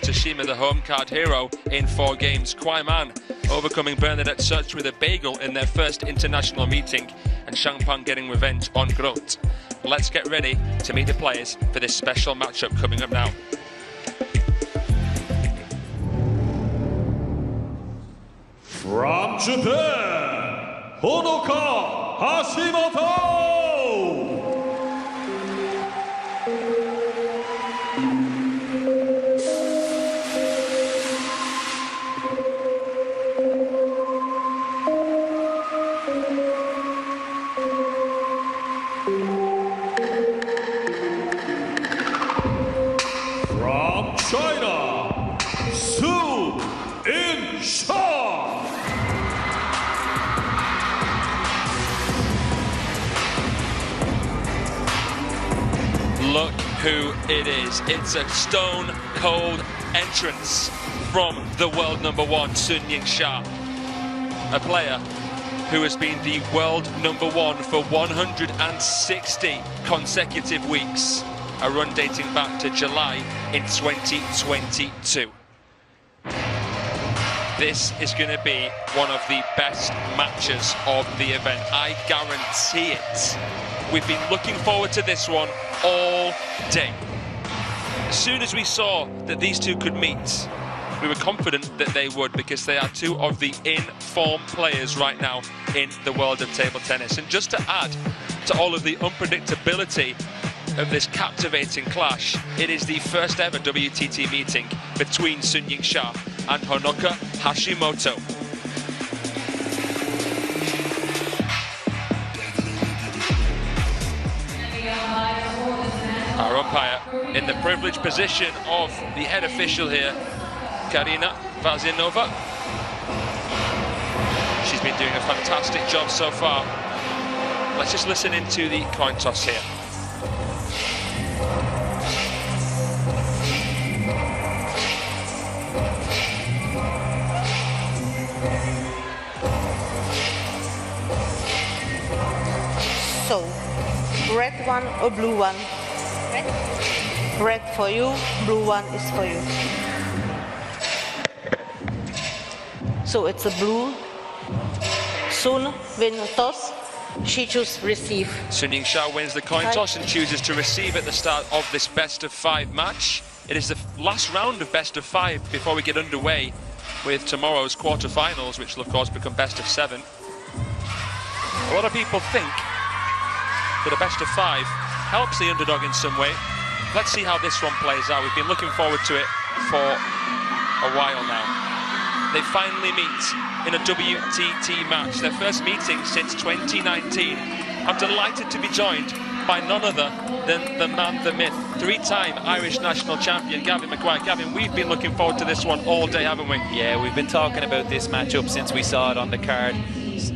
Tashima, the home card hero, in 4 games. Kwaiman overcoming Bernadette Such with a bagel in their first international meeting, and Shangpang getting revenge on Groth. Let's get ready to meet the players for this special matchup coming up now. From Japan, Honoka Hashimoto! From China, Yingsha! Look who it is. It's a stone-cold entrance from the world #1, Sun Yingsha. A player who has been the world #1 for 160 consecutive weeks. A run dating back to July in 2022. This is going to be one of the best matches of the event. I guarantee it. We've been looking forward to this one all day. As soon as we saw that these two could meet, we were confident that they would, because they are two of the in-form players right now in the world of table tennis. And just to add to all of the unpredictability of this captivating clash, it is the first ever WTT meeting between Sun Yingsha and Honoka Hashimoto. Our umpire in the privileged position of the head official here, Karina Vazinova. She's been doing a fantastic job so far. Let's just listen into the coin toss here. So, red one or blue one? Red? Red for you, blue one is for you. So it's a blue. Sun win toss, she chooses receive. Sun Yingsha wins the coin toss and chooses to receive at the start of this best-of-5 match. It is the last round of best-of-5 before we get underway with tomorrow's quarterfinals, which will of course become best-of-7. A lot of people think that a best-of-5 helps the underdog in some way. Let's see how this one plays out. We've been looking forward to it for a while now. They finally meet in a WTT match, their first meeting since 2019. I'm delighted to be joined by none other than the man, the myth, 3-time Irish national champion, Gavin McGuire. Gavin, we've been looking forward to this one all day, haven't we? Yeah, we've been talking about this matchup since we saw it on the card.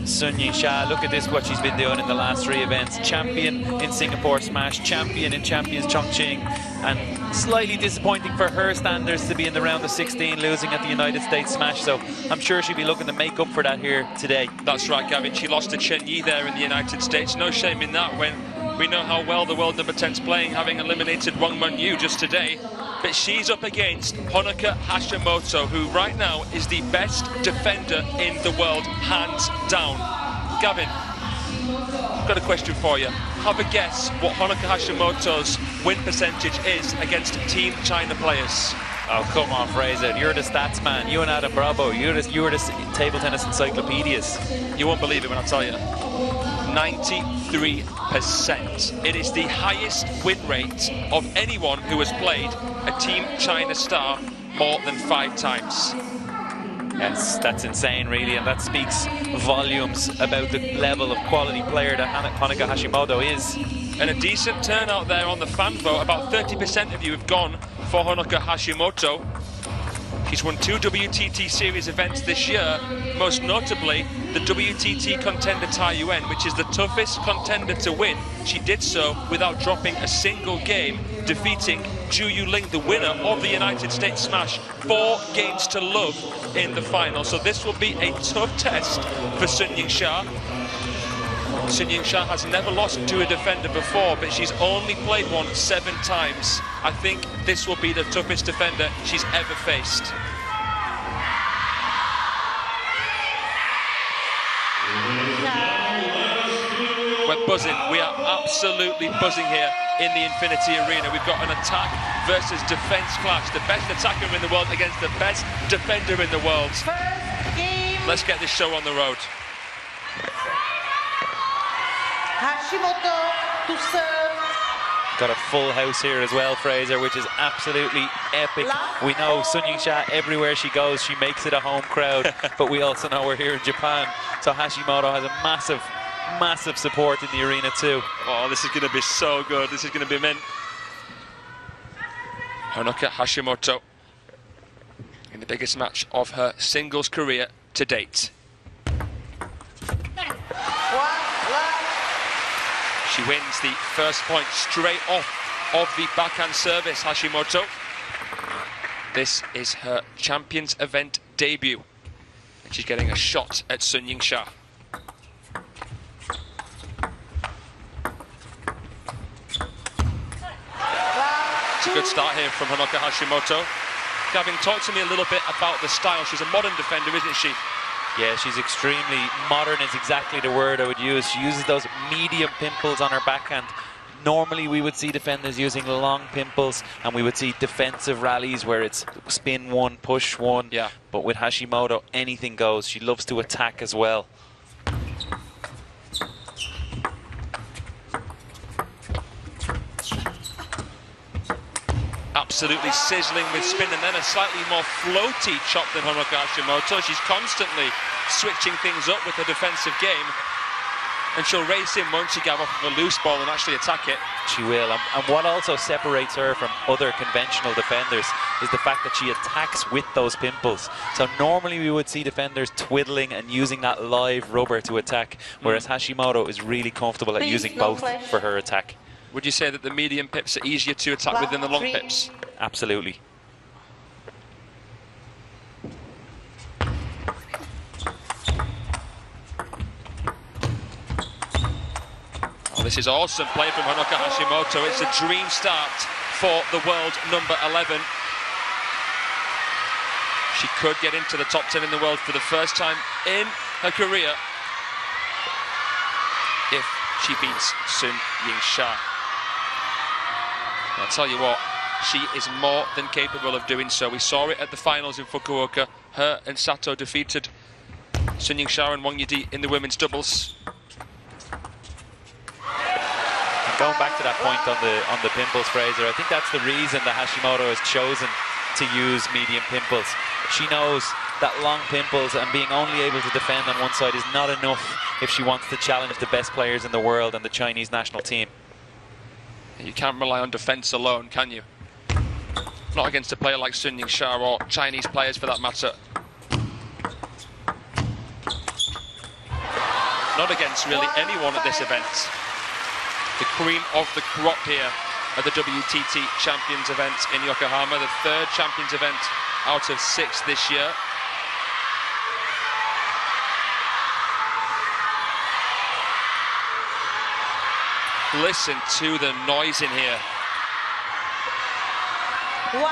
Sun Yingsha, look at this, what she's been doing in the last 3 events. Champion in Singapore Smash, champion in Champions Chongqing, and slightly disappointing for her standards to be in the round of 16, losing at the United States Smash, so I'm sure she'll be looking to make up for that here today. That's right, Gavin. She lost to Chen Yi there in the United States. No shame in that when we know how well the world #10's playing, having eliminated Wang Mun-yu just today. But she's up against Honoka Hashimoto, who right now is the best defender in the world, hands down. Gavin, I've got a question for you. Have a guess what Honoka Hashimoto's win percentage is against Team China players. Oh, come on, Fraser. You're the stats man. You and Adam Bravo. You're the table tennis encyclopedias. You won't believe it when I tell you. 93%. It is the highest win rate of anyone who has played a Team China star more than 5 times. Yes, that's insane, really, and that speaks volumes about the level of quality player that Honoka Hashimoto is. And a decent turnout there on the fan vote. About 30% of you have gone for Honoka Hashimoto. She's won 2 WTT Series events this year, most notably the WTT Contender Taiyuan, which is the toughest contender to win. She did so without dropping a single game, defeating Zhu Yuling, the winner of the United States Smash, 4 games to love in the final. So this will be a tough test for Sun Yingsha. Sun Yingsha has never lost to a defender before, but she's only played one 7 times. I think this will be the toughest defender she's ever faced. We're buzzing. We are absolutely buzzing here in the Infinity Arena. We've got an attack versus defense clash. The best attacker in the world against the best defender in the world. Let's get this show on the road. Hashimoto to serve. Got a full house here as well, Fraser, which is absolutely epic. We know Sun Yingsha, everywhere she goes, she makes it a home crowd, but we also know we're here in Japan, so Hashimoto has a massive support in the arena too. Oh, this is going to be so good. This is going to be mint. Honoka Hashimoto in the biggest match of her singles career to date. She wins the first point straight off of the backhand service, Hashimoto. This is her Champions Event debut, and she's getting a shot at Sun Yingsha. It's a good start here from Honoka Hashimoto. Gavin, talk to me a little bit about the style. She's a modern defender, isn't she? Yeah, she's extremely modern is exactly the word I would use. She uses those medium pimples on her backhand. Normally we would see defenders using long pimples, and we would see defensive rallies where it's spin one, push one. Yeah. But with Hashimoto, anything goes. She loves to attack as well. Absolutely sizzling with spin, and then a slightly more floaty chop than Honoka Hashimoto. She's constantly switching things up with her defensive game, and she'll race in once she gets off of a loose ball and actually attack it. She will, and what also separates her from other conventional defenders is the fact that she attacks with those pimples. So normally we would see defenders twiddling and using that live rubber to attack, whereas Hashimoto is really comfortable at using both for her attack. Would you say that the medium pips are easier to attack with than the long pips? Absolutely. Oh, this is awesome play from Honoka Hashimoto. It's a dream start for the world number 11. She could get into the top 10 in the world for the first time in her career if she beats Sun Yingsha. I'll tell you what, she is more than capable of doing so. We saw it at the finals in Fukuoka. Her and Sato defeated Sun Yingsha and Wang Yidi in the women's doubles. Going back to that point on the pimples, Fraser, I think that's the reason that Hashimoto has chosen to use medium pimples. She knows that long pimples and being only able to defend on one side is not enough if she wants to challenge the best players in the world and the Chinese national team. You can't rely on defense alone, can you? Not against a player like Sun Yingsha or Chinese players for that matter. Not against really anyone at this event. The cream of the crop here at the WTT Champions event in Yokohama, the third Champions event out of 6 this year. Listen to the noise in here. 1-5.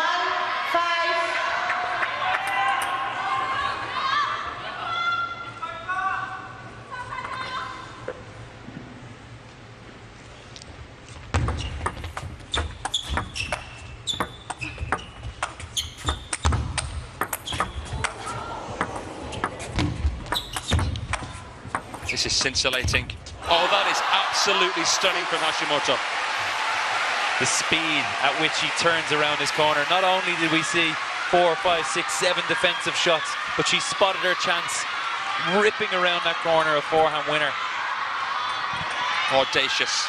This is scintillating. Oh, that is absolutely stunning from Hashimoto. The speed at which he turns around his corner. Not only did we see 4, 5, 6, 7 defensive shots, but she spotted her chance, ripping around that corner, a forehand winner. Audacious.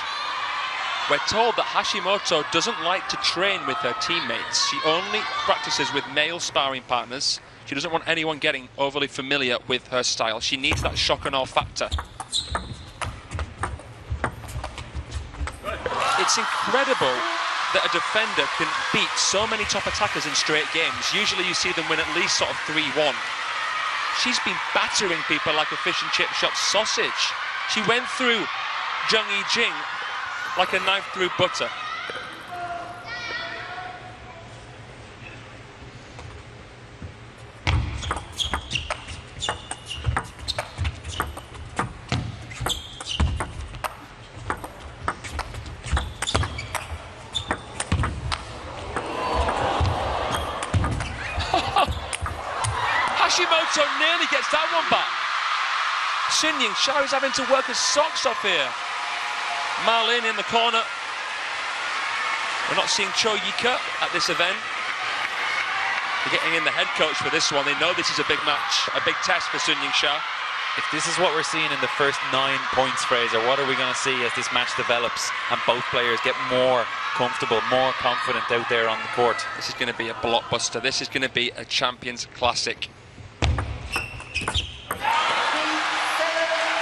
We're told that Hashimoto doesn't like to train with her teammates. She only practices with male sparring partners. She doesn't want anyone getting overly familiar with her style. She needs that shock and awe factor. It's incredible that a defender can beat so many top attackers in straight games. Usually you see them win at least sort of 3-1. She's been battering people like a fish and chip shop sausage. She went through Jung Yi-jing like a knife through butter. Hashimoto nearly gets that one back. Yingsha is having to work his socks off here. Ma Lin in the corner. We're not seeing Cho Yika at this event. They're getting in the head coach for this one. They know this is a big match, a big test for Yingsha. If this is what we're seeing in the first 9 points, Fraser, what are we going to see as this match develops and both players get more comfortable, more confident out there on the court? This is going to be a blockbuster. This is going to be a Champions Classic.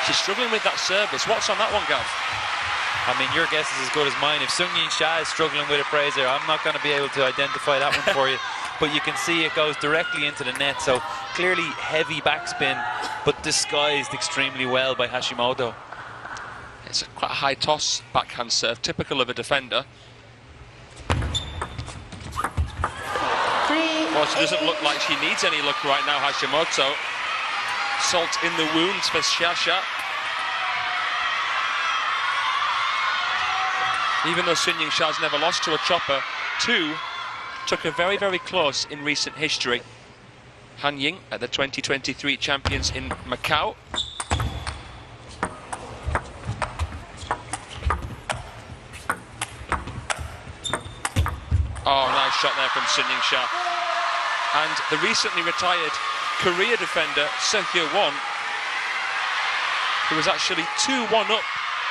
She's struggling with that service. What's on that one, Gav? I mean, your guess is as good as mine. If Yingsha is struggling with it, Fraser, I'm not going to be able to identify that one for you. But you can see it goes directly into the net. So clearly heavy backspin, but disguised extremely well by Hashimoto. It's quite a high toss backhand serve, typical of a defender. Well, she doesn't look like she needs any luck right now, Hashimoto. Salt in the wounds for Xiaxia. Even though Yingsha's never lost to a chopper, 2 took her very, very close in recent history. Han Ying at the 2023 champions in Macau. Oh, nice shot there from Yingsha. And the recently retired Korea defender, Seo Won, who was actually 2-1 up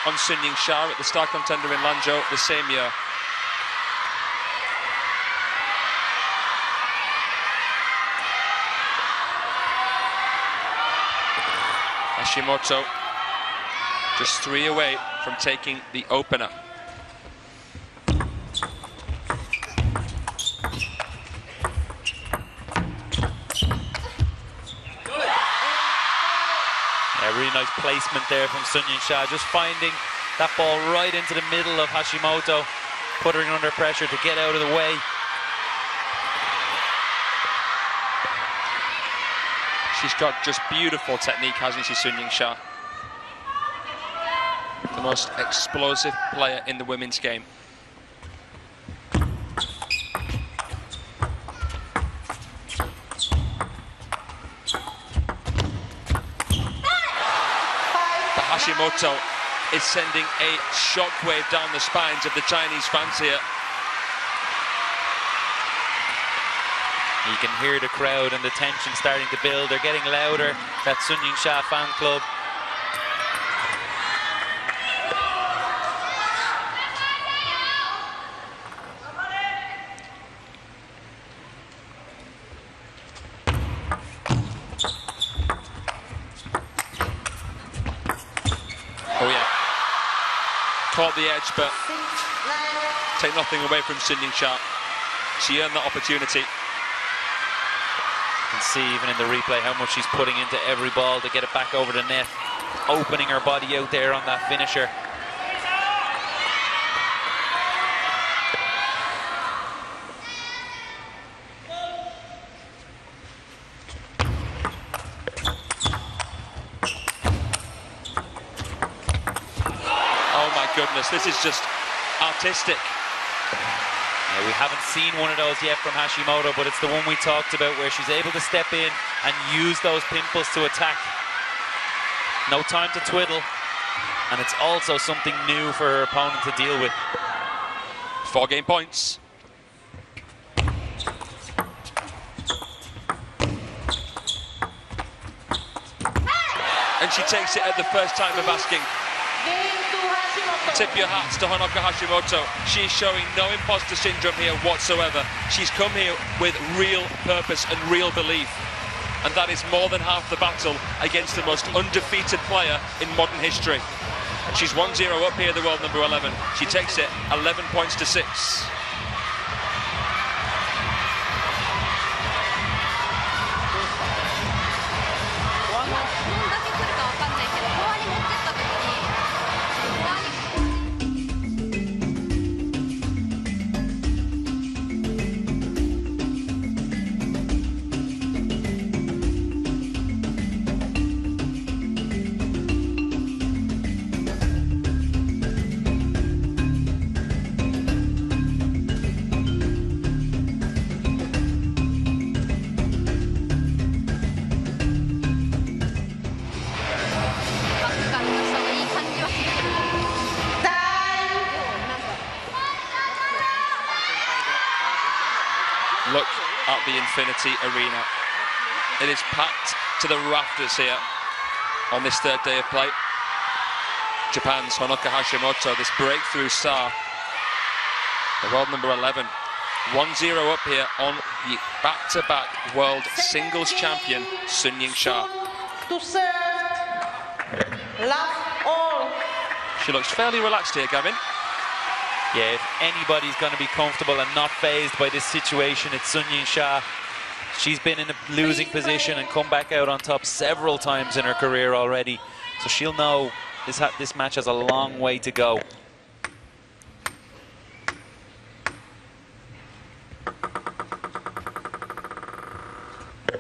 on Yingsha at the star contender in Lanzhou the same year. Hashimoto just 3 away from taking the opener. Really nice placement there from Yingsha, just finding that ball right into the middle of Hashimoto, putting her under pressure to get out of the way. She's got just beautiful technique, hasn't she, Yingsha? The most explosive player in the women's game. Hashimoto is sending a shockwave down the spines of the Chinese fans here. You can hear the crowd and the tension starting to build. They're getting louder, that Yingsha fan club. Oh yeah, caught the edge, but take nothing away from Yingsha. She earned that opportunity. You can see even in the replay how much she's putting into every ball to get it back over the net, opening her body out there on that finisher. Goodness, this is just artistic. Yeah, we haven't seen one of those yet from Hashimoto, but it's the one we talked about where she's able to step in and use those pimples to attack. No time to twiddle, and it's also something new for her opponent to deal with. 4 game points. And she takes it at the first time of asking. Tip your hats to Honoka Hashimoto. She's showing no imposter syndrome here whatsoever. She's come here with real purpose and real belief. And that is more than half the battle against the most undefeated player in modern history. She's 1-0 up here, the world number 11. She takes it 11 points to 6. Infinity Arena. It is packed to the rafters here on this third day of play. Japan's Honoka Hashimoto, this breakthrough star, the world number 11, 1-0 up here on the back-to-back world singles champion, Sun Yingsha. To serve. Last all. She looks fairly relaxed here, Gavin. Yeah, if anybody's going to be comfortable and not fazed by this situation, it's Sun Yingsha. She's been in a losing position and come back out on top several times in her career already. So she'll know this match has a long way to go.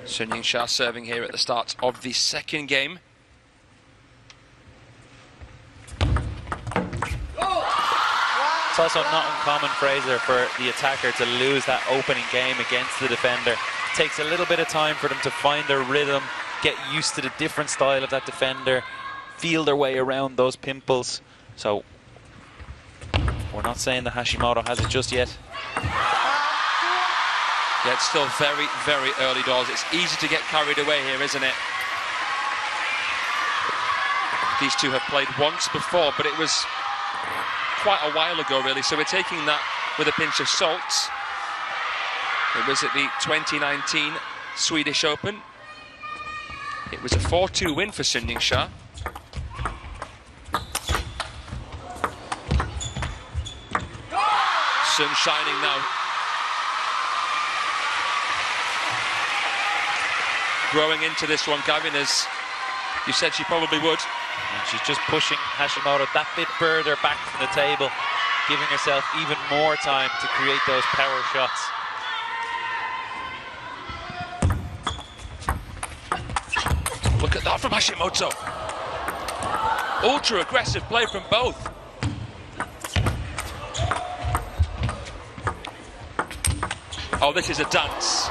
Sun Yingsha serving here at the start of the second game. It's also not uncommon, Fraser, for the attacker to lose that opening game against the defender. It takes a little bit of time for them to find their rhythm, get used to the different style of that defender, feel their way around those pimples. So we're not saying that Hashimoto has it just yet. Yeah, it's still very, very early doors. It's easy to get carried away here, isn't it? These two have played once before, but it was quite a while ago, really, so we're taking that with a pinch of salt. It was at the 2019 Swedish Open. It was a 4-2 win for Sun Yingsha. Sun shining now. Growing into this one, Gavin, as you said she probably would. And she's just pushing Hashimoto that bit further back from the table, giving herself even more time to create those power shots. Look at that from Hashimoto. Ultra aggressive play from both. Oh, this is a dance.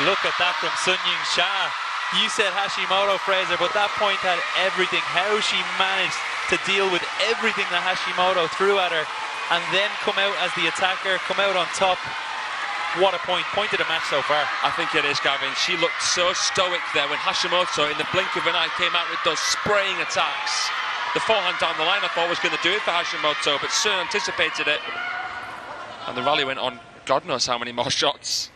Look at that from Sun Yingsha. You said Hashimoto, Fraser, but that point had everything. How she managed to deal with everything that Hashimoto threw at her and then come out as the attacker, come out on top. What a point of the match so far. I think it is, Gavin. She looked so stoic there when Hashimoto, in the blink of an eye, came out with those spraying attacks. The forehand down the line, I thought, was going to do it for Hashimoto, but Sun anticipated it. And the rally went on God knows how many more shots.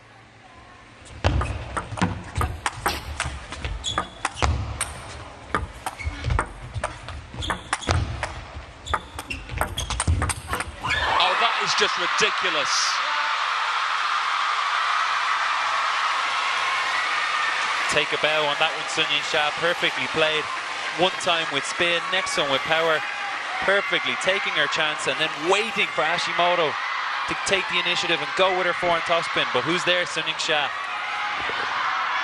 Oh, that is just ridiculous. Take a bow on that one, Sun Yingsha, perfectly played. One time with spin, next one with power. Perfectly taking her chance and then waiting for Hashimoto to take the initiative and go with her forehand topspin. But who's there? Sun Yingsha.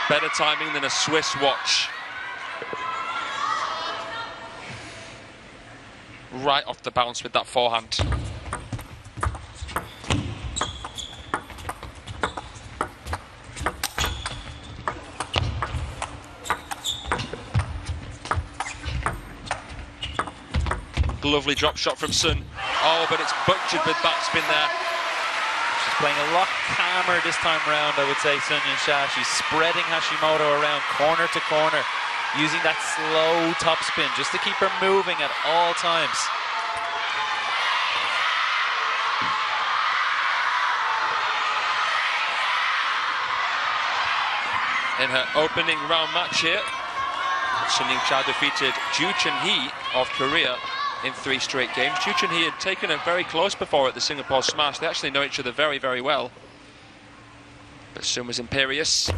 Better timing than a Swiss watch. Right off the bounce with that forehand. Lovely drop shot from Sun. Oh, but it's butchered with backspin there. She's playing a lot calmer this time around, I would say, Sun Yingsha. She's spreading Hashimoto around corner to corner, using that slow topspin just to keep her moving at all times. In her opening round match here, Sun Yingsha defeated Ju Chun-hee of Korea in 3 straight games. Ju Chun-hee had taken her very close before at the Singapore Smash. They actually know each other very, very well. But Sun was imperious.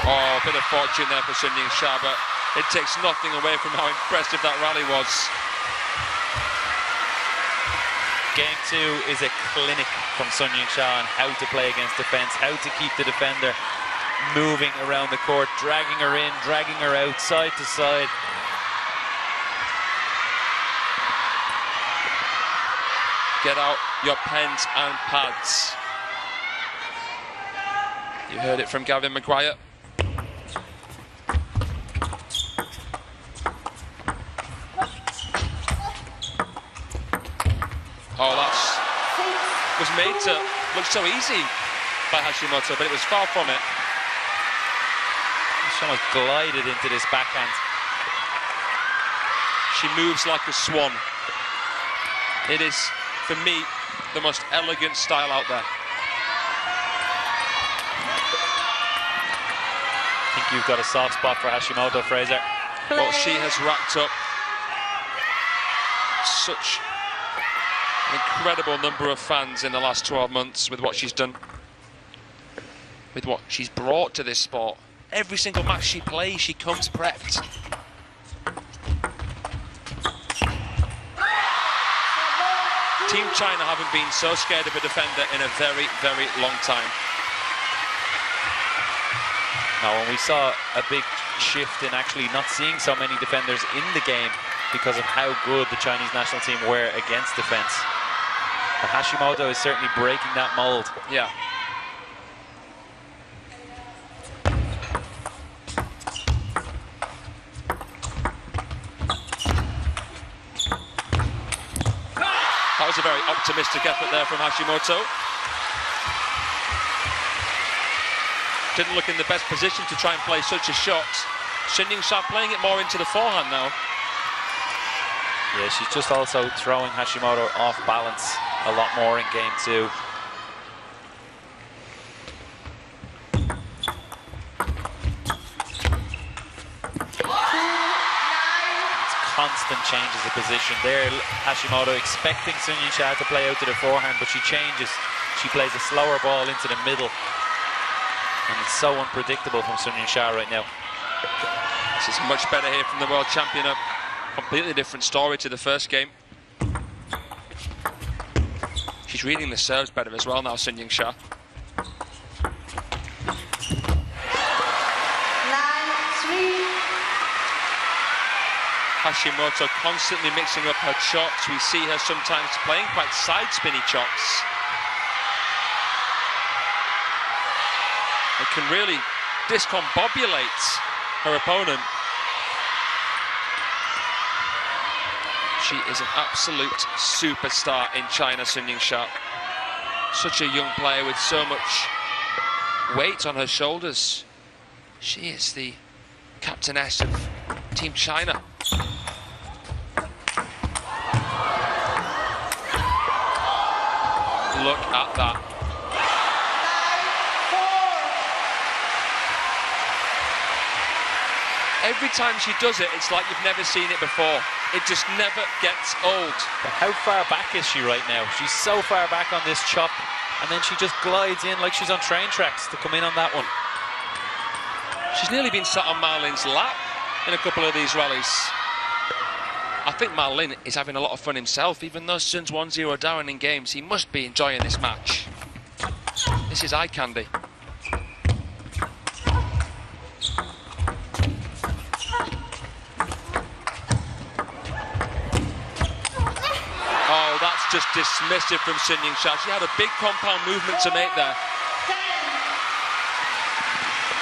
Oh, a bit of fortune there for Sun Yingsha, but it takes nothing away from how impressive that rally was. Game 2 is a clinic from Sun Yingsha on how to play against defense, how to keep the defender moving around the court, dragging her in, dragging her out, side to side. Get out your pens and pads. You heard it from Gavin Maguire. Oh, that was made to look so easy by Hashimoto, but it was far from it. She almost glided into this backhand. She moves like a swan. It is, for me, the most elegant style out there. I think you've got a soft spot for Hashimoto, Fraser. Well, she has racked up such an incredible number of fans in the last 12 months with what she's done, with what she's brought to this sport. Every single match she plays, she comes prepped. Team China haven't been so scared of a defender in a very, very long time. Now, when we saw a big shift in actually not seeing so many defenders in the game because of how good the Chinese national team were against defense. But Hashimoto is certainly breaking that mold. Yeah. That was a very optimistic effort there from Hashimoto. Didn't look in the best position to try and play such a shot. Yingsha playing it more into the forehand now. Yeah, she's just also throwing Hashimoto off balance a lot more in game two. It's constant changes of position there. Hashimoto expecting Yingsha to play out to the forehand, but she changes. She plays a slower ball into the middle. And it's so unpredictable from Yingsha right now. This is much better here from the world champion. A completely different story to the first game. She's reading the serves better as well now, Yingsha. 9-3. Hashimoto constantly mixing up her chops. We see her sometimes playing quite side spinny chops. It can really discombobulate her opponent. She is an absolute superstar in China, Yingsha. Such a young player with so much weight on her shoulders. She is the captainess of Team China. Look at that. Every time she does it, it's like you've never seen it before. It just never gets old. But how far back is she right now? She's so far back on this chop, and then she just glides in like she's on train tracks to come in on that one. She's nearly been sat on Marlin's lap in a couple of these rallies. I think Marlin is having a lot of fun himself. Even though Sun's 1-0 down in games, he must be enjoying this match. This is eye candy. Oh, that's just dismissive from Yingsha. She had a big compound movement to make there.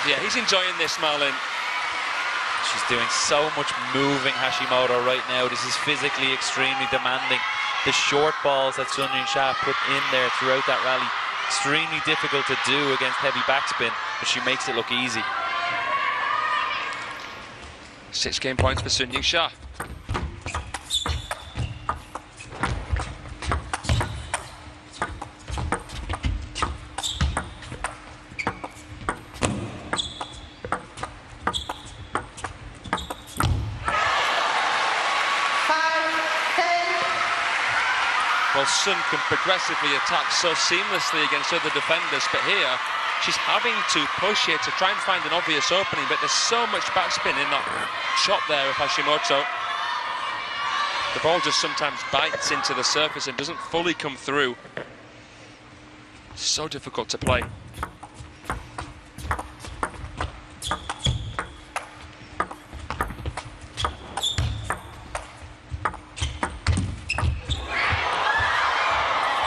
Yeah, he's enjoying this, Marlin. She's doing so much moving, Hashimoto, right now. This is physically extremely demanding. The short balls that Yingsha put in there throughout that rally, extremely difficult to do against heavy backspin, but she makes it look easy. 6 game points for Yingsha. Well, Sun can progressively attack so seamlessly against other defenders, but here she's having to push here to try and find an obvious opening, but there's so much backspin in that shot there of Hashimoto. The ball just sometimes bites into the surface and doesn't fully come through. So difficult to play.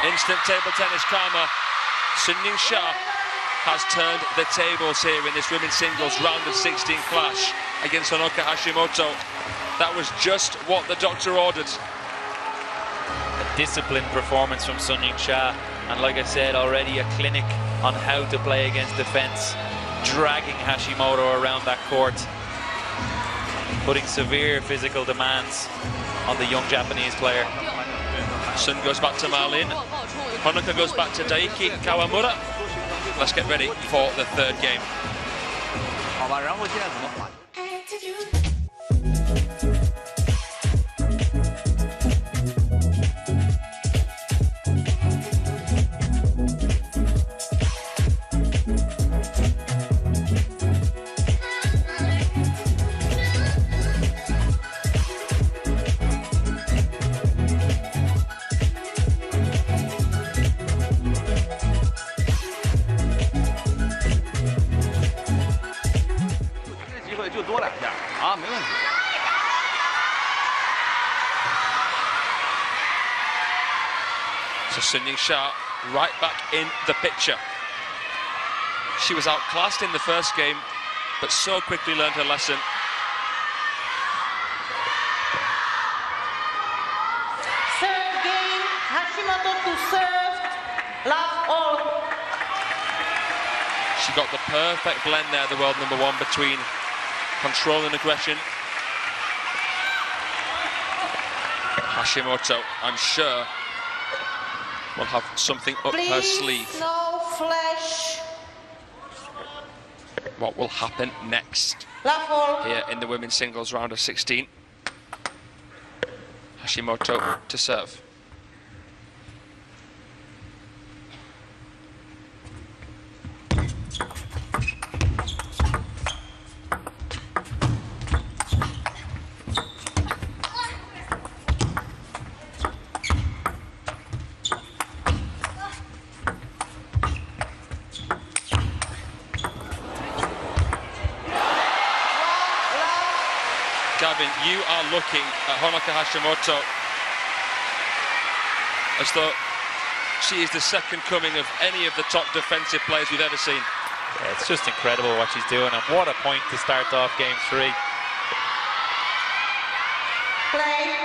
Instant table tennis karma. Sun Yingsha has turned the tables here in this women's singles round of 16 clash against Honoka Hashimoto. That was just what the doctor ordered. A disciplined performance from Sun Yingsha, and like I said already, a clinic on how to play against defense, dragging Hashimoto around that court, putting severe physical demands on the young Japanese player. Sun goes back to Marlin. Honoka goes back to Daiki Kawamura. Let's get ready for the third game. 好吧，然后现在怎么划？ 就多2下啊，没问题。 So Sun Yingsha right back in the picture. She was outclassed in the first game, but so quickly learned her lesson. Third game, Hashimoto to serve, love all. She got the perfect blend there, the world number 1, between control and aggression. Hashimoto, I'm sure, will have something up her sleeve. No flash. What will happen next Love all. here in the women's singles round of 16? Hashimoto to serve. Gavin, you are looking at Honoka Hashimoto as though she is the second coming of any of the top defensive players we've ever seen. Yeah, it's just incredible what she's doing, and what a point to start off game 3. Play.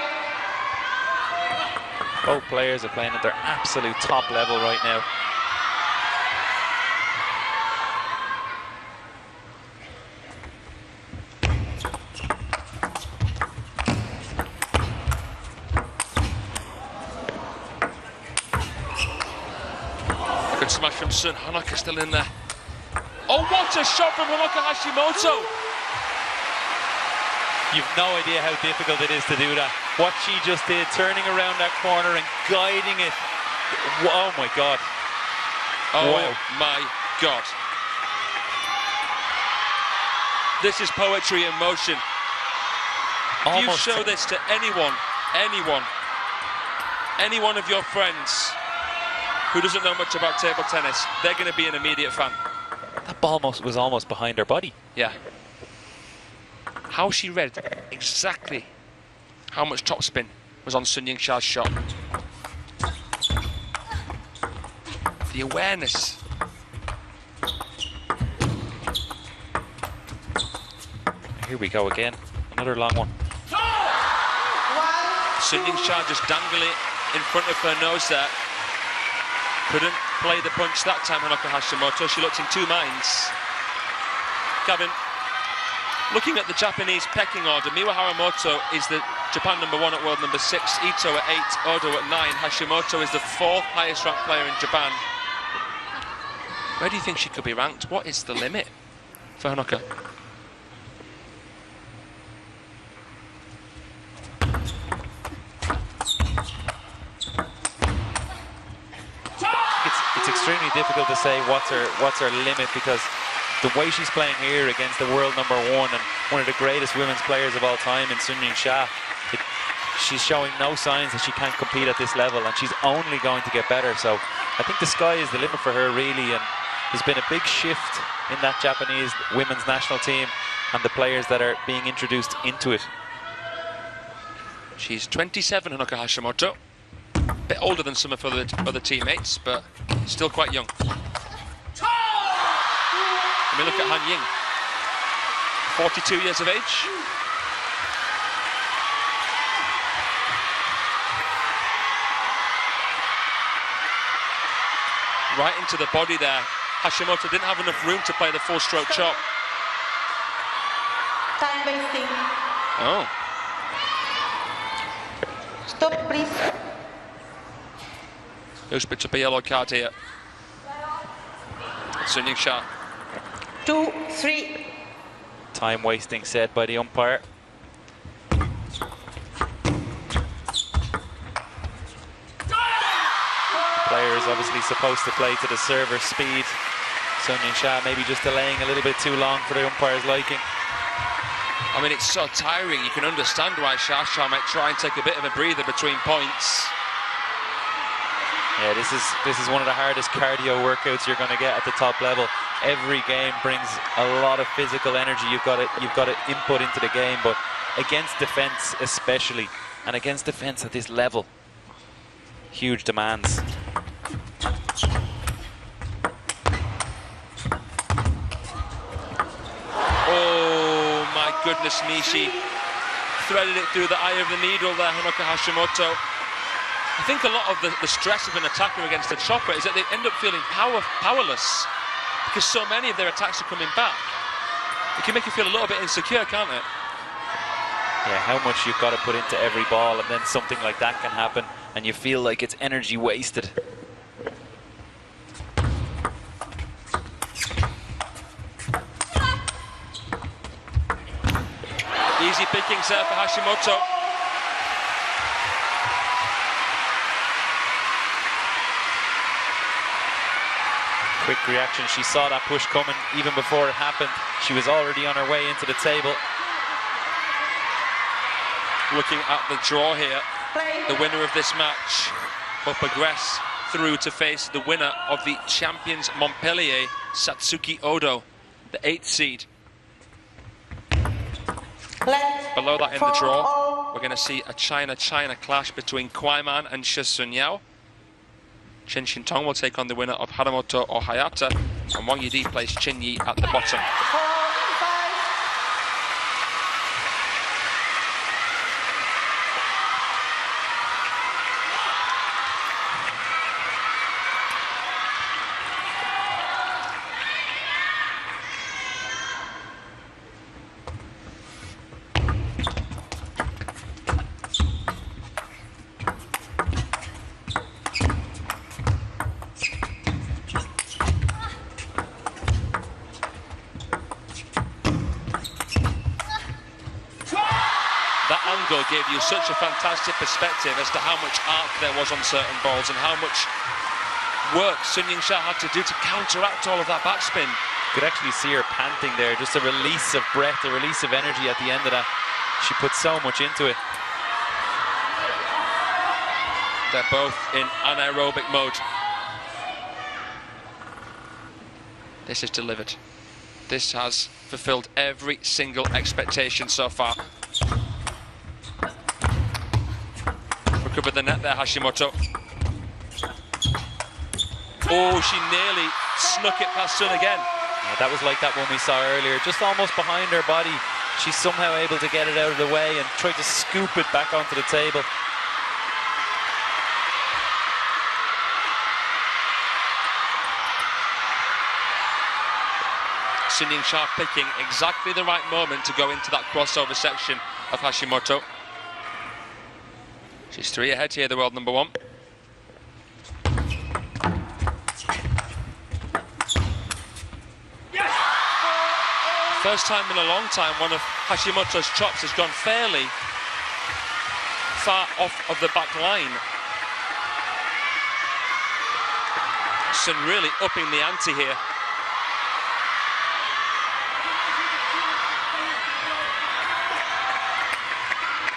Both players are playing at their absolute top level right now. Good smash from Sun. Honoka still in there. Oh, what a shot from Honoka Hashimoto! You've no idea how difficult it is to do that. What she just did, turning around that corner and guiding it. Oh my God. Oh Wow. my God. This is poetry in motion. If you Almost. show this to anyone of your friends who doesn't know much about table tennis, they're going to be an immediate fan. That ball was almost behind her body. Yeah. How she read exactly how much topspin was on Sun Yingsha's shot. The awareness. Here we go again. Another long one. Sun Yingsha just dangling it in front of her nose there. Couldn't play the punch that time, Honoka Hashimoto. She looked in two minds. Gavin, looking at the Japanese pecking order, Miwa Haramoto is the Japan number 1 at world number 6, Ito at 8, Odo at 9. Hashimoto is the 4th highest ranked player in Japan. Where do you think she could be ranked? What is the limit for Honoka? It's extremely difficult to say what's her limit, because the way she's playing here against the world number 1 and one of the greatest women's players of all time in Sun Yingsha, she's showing no signs that she can't compete at this level, and she's only going to get better. So I think the sky is the limit for her, really, and there's been a big shift in that Japanese women's national team and the players that are being introduced into it. She's 27, Honoka Hashimoto. bit older than some of other teammates, but still quite young. Let me look at Han Ying. 42 years of age. Right into the body there. Hashimoto didn't have enough room to play the full stroke chop. Time wasting. Oh. Stop, please. Who's picked up a yellow card here? Sun Yingsha. 2, 3. Time wasting said by the umpire. The player is obviously supposed to play to the server's speed. Sun Yingsha maybe just delaying a little bit too long for the umpire's liking. I mean, it's so tiring. You can understand why Shasha might try and take a bit of a breather between points. Yeah, this is one of the hardest cardio workouts you're going to get at the top level. Every game brings a lot of physical energy. You've got to input into the game, but against defense especially, and against defense at this level, huge demands. Oh my goodness me, she threaded it through the eye of the needle there, Honoka Hashimoto. I think a lot of the stress of an attacker against a chopper is that they end up feeling powerless because so many of their attacks are coming back. It can make you feel a little bit insecure, can't it? Yeah, how much you've got to put into every ball, and then something like that can happen and you feel like it's energy wasted. Easy pickings there for Hashimoto. Quick reaction. She saw that push coming even before it happened. She was already on her way into the table. Looking at the draw here, the winner of this match will progress through to face the winner of the Champions Montpellier, Satsuki Odo, the 8th seed. Below that in the draw, we're going to see a China-China clash between Kwaiman and Shi Sunyao. Chen Shintong will take on the winner of Haramoto or Hayata, and Wang Yidi plays Chin Yi at the bottom. Gave you such a fantastic perspective as to how much arc there was on certain balls and how much work Sun Yingsha had to do to counteract all of that backspin. You could actually see her panting there, just a release of breath, a release of energy at the end of that. She put so much into it. They're both in anaerobic mode. This is delivered. This has fulfilled every single expectation so far. Recovered the net there, Hashimoto. Oh, she nearly snuck it past Sun again. Yeah, that was like that one we saw earlier, just almost behind her body. She's somehow able to get it out of the way and try to scoop it back onto the table. Sun Yingsha picking exactly the right moment to go into that crossover section of Hashimoto. She's 3 ahead here, the world number 1. Yes! First time in a long time one of Hashimoto's chops has gone fairly far off of the back line. Sun really upping the ante here.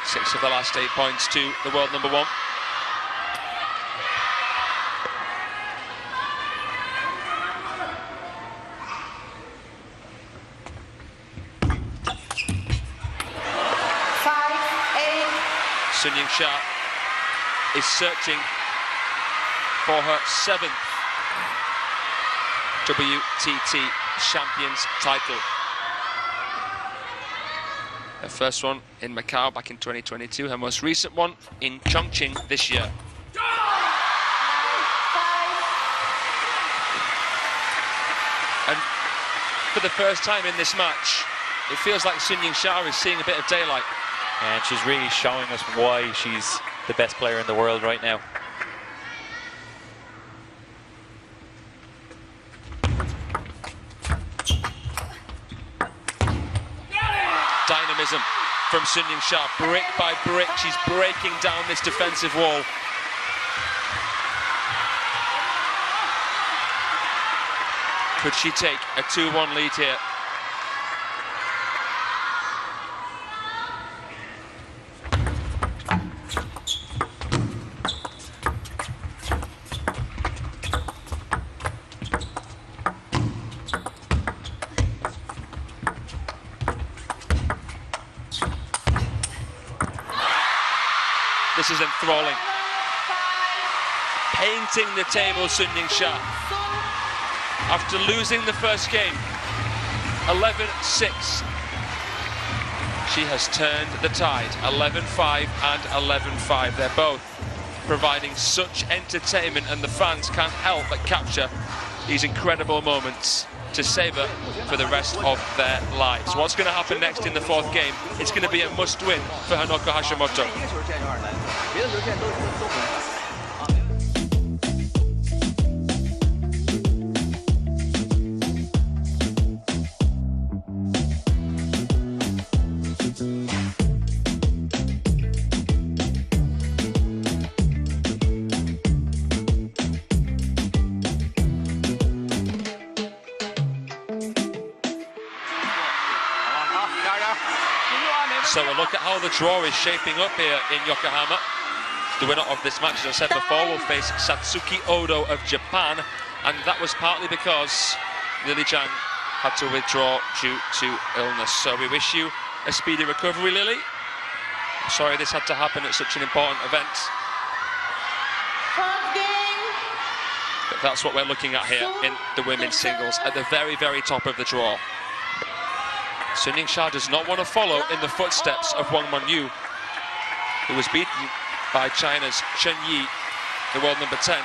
Six of the last 8 points to the world number 1. Sun Yingsha is searching for her 7th WTT Champions title. Her first one in Macau back in 2022, her most recent one in Chongqing this year. And for the first time in this match, it feels like Sun Yingsha is seeing a bit of daylight. And she's really showing us why she's the best player in the world right now. Dynamism from Sun Yingsha, brick by brick, she's breaking down this defensive wall. Could she take a 2-1 lead here? This is enthralling. Painting the table, Sun Yingsha. After losing the first game, 11-6, she has turned the tide, 11-5 and 11-5. They're both providing such entertainment, and the fans can't help but capture these incredible moments to savour for the rest of their lives. What's going to happen next in the 4th game? It's going to be a must-win for Honoka Hashimoto. So a look at how the draw is shaping up here in Yokohama. The winner of this match, as I said before, will face Satsuki Odo of Japan, and that was partly because Lily Zhang had to withdraw due to illness. So we wish you a speedy recovery, Lily. I'm sorry this had to happen at such an important event. But that's what we're looking at here in the women's singles, at the very, very top of the draw. Sun Yingsha does not want to follow in the footsteps of Wang Monyu, who was beaten by China's Chen Yi, the world number 10,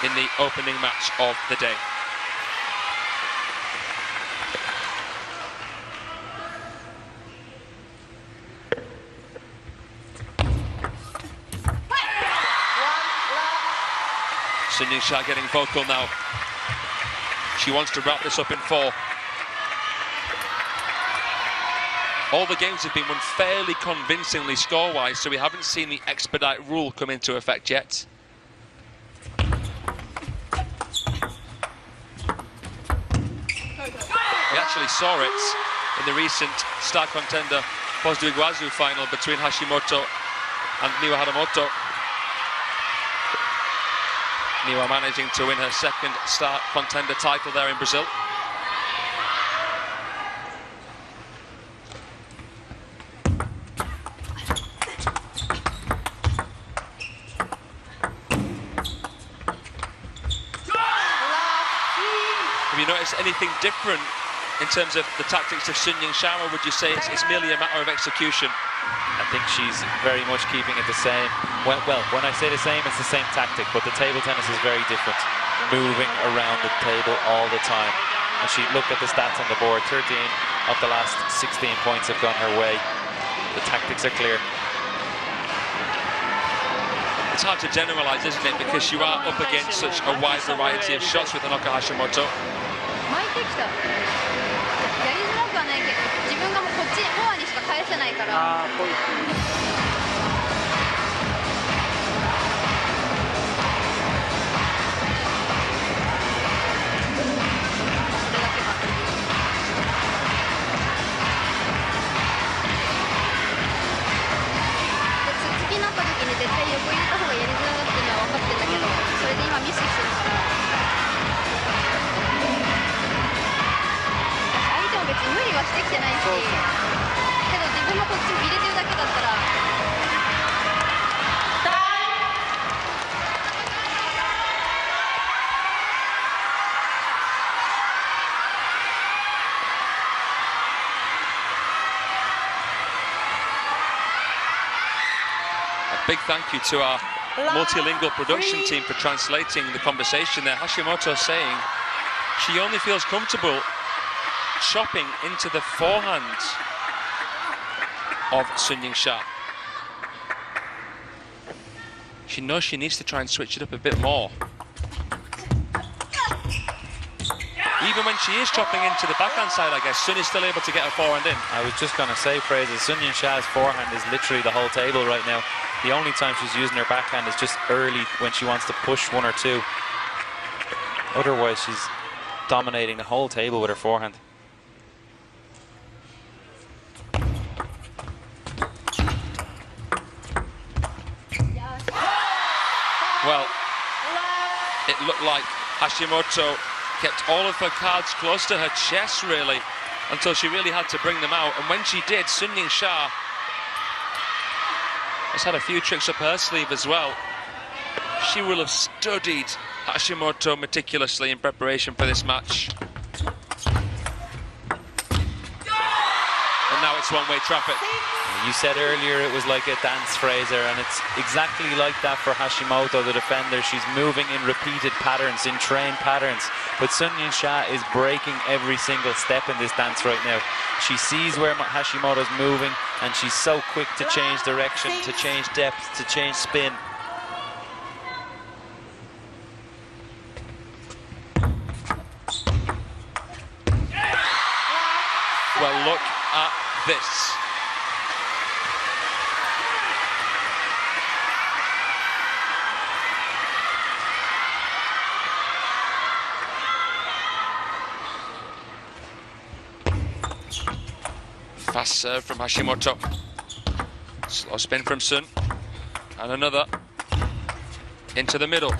in the opening match of the day. Sun Yingsha getting vocal now. She wants to wrap this up in 4. All the games have been won fairly convincingly score-wise, so we haven't seen the expedite rule come into effect yet. We actually saw it in the recent star contender Posdu Iguazu final between Hashimoto and Niwa Haramoto. Niwa managing to win her 2nd star contender title there in Brazil. Have you noticed anything different in terms of the tactics of Sun Yingsha, or would you say it's merely a matter of execution? I think she's very much keeping it the same. Well, when I say the same, it's the same tactic, but the table tennis is very different. Moving around the table all the time. And she looked at the stats on the board, 13 of the last 16 points have gone her way. The tactics are clear. It's hard to generalize, isn't it? Because you are up against such a wide variety of shots with Honoka Hashimoto. 巻いてきた。やりづらくはないけど、自分がもうこっちフォアにしか返せないから。これだけは。で、突きになった時に絶対横入れた方がやりづらいっていうのは分かってんだけど、それで今ミスしてるから。 別に無理はしてきてないし、けど自分もこっちに入れてるだけだったら big thank you to our multilingual production team for translating the conversation there. Hashimoto saying she only feels comfortable chopping into the forehand of Sun Yingsha. She knows she needs to try and switch it up a bit more. Even when she is chopping into the backhand side, I guess, Sun is still able to get her forehand in. I was just going to say, Fraser, Sun Yingsha's forehand is literally the whole table right now. The only time she's using her backhand is just early when she wants to push one or two. Otherwise, she's dominating the whole table with her forehand. Well, it looked like Hashimoto kept all of her cards close to her chest, really, until she really had to bring them out. And when she did, Sun Yingsha has had a few tricks up her sleeve as well. She will have studied Hashimoto meticulously in preparation for this match. And now it's one-way traffic. You said earlier it was like a dance, Fraser, and it's exactly like that for Hashimoto, the defender. She's moving in repeated patterns, in trained patterns, but Sun Yingsha is breaking every single step in this dance right now. She sees where Hashimoto's moving, and she's so quick to change direction, to change depth, to change spin. Well, look at this. Fast serve from Hashimoto. Slow spin from Sun. And another. Into the middle.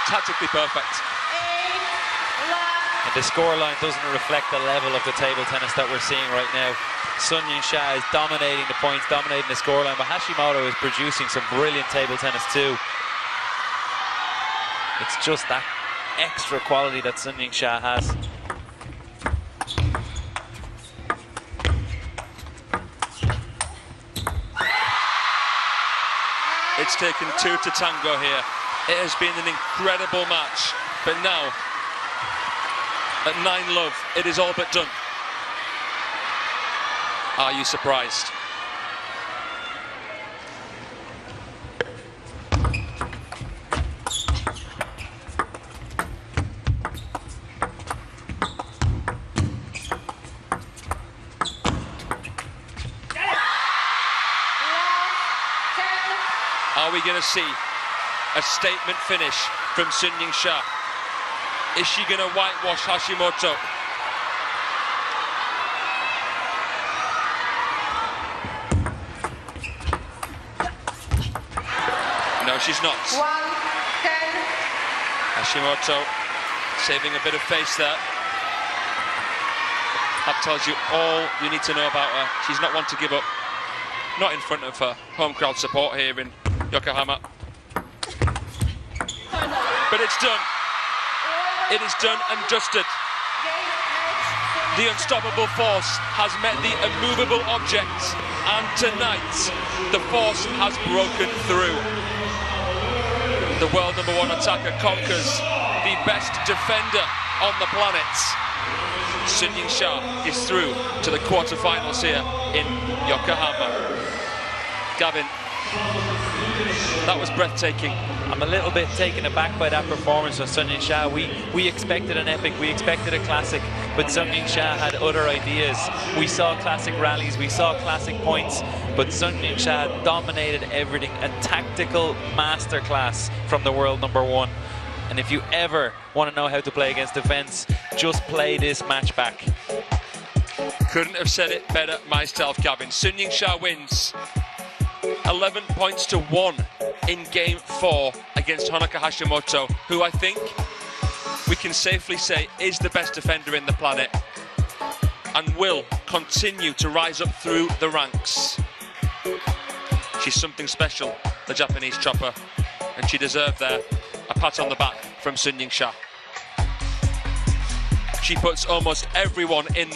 Tactically perfect. And the scoreline doesn't reflect the level of the table tennis that we're seeing right now. Sun Yingsha is dominating the points, dominating the scoreline, but Hashimoto is producing some brilliant table tennis too. It's just that extra quality that Sun Yingsha has. It's taken two to tango here. It has been an incredible match, but now, at 9-love, it is all but done. Are you surprised? Are we going to see a statement finish from Sun Yingsha? Is she going to whitewash Hashimoto? No, she's not. 1-10. Hashimoto saving a bit of face there. That tells you all you need to know about her. She's not one to give up. Not in front of her home crowd support here in Yokohama. But it's done. It is done and dusted. The unstoppable force has met the immovable object, and tonight the force has broken through. The world #1 attacker conquers the best defender on the planet. Sun Yingsha is through to the quarterfinals here in Yokohama. Gavin, that was breathtaking. I'm a little bit taken aback by that performance from Sun Yingsha. We expected an epic, we expected a classic, but Sun Yingsha had other ideas. We saw classic rallies, we saw classic points, but Sun Yingsha dominated everything. A tactical masterclass from the world #1. And if you ever want to know how to play against defense, just play this match back. Couldn't have said it better myself, Gavin. Sun Yingsha wins 11 points to 1 in game 4 against Honoka Hashimoto, who I think we can safely say is the best defender in the planet and will continue to rise up through the ranks. She's something special, the Japanese chopper, and she deserved there a pat on the back from Sun Yingsha. She puts almost everyone in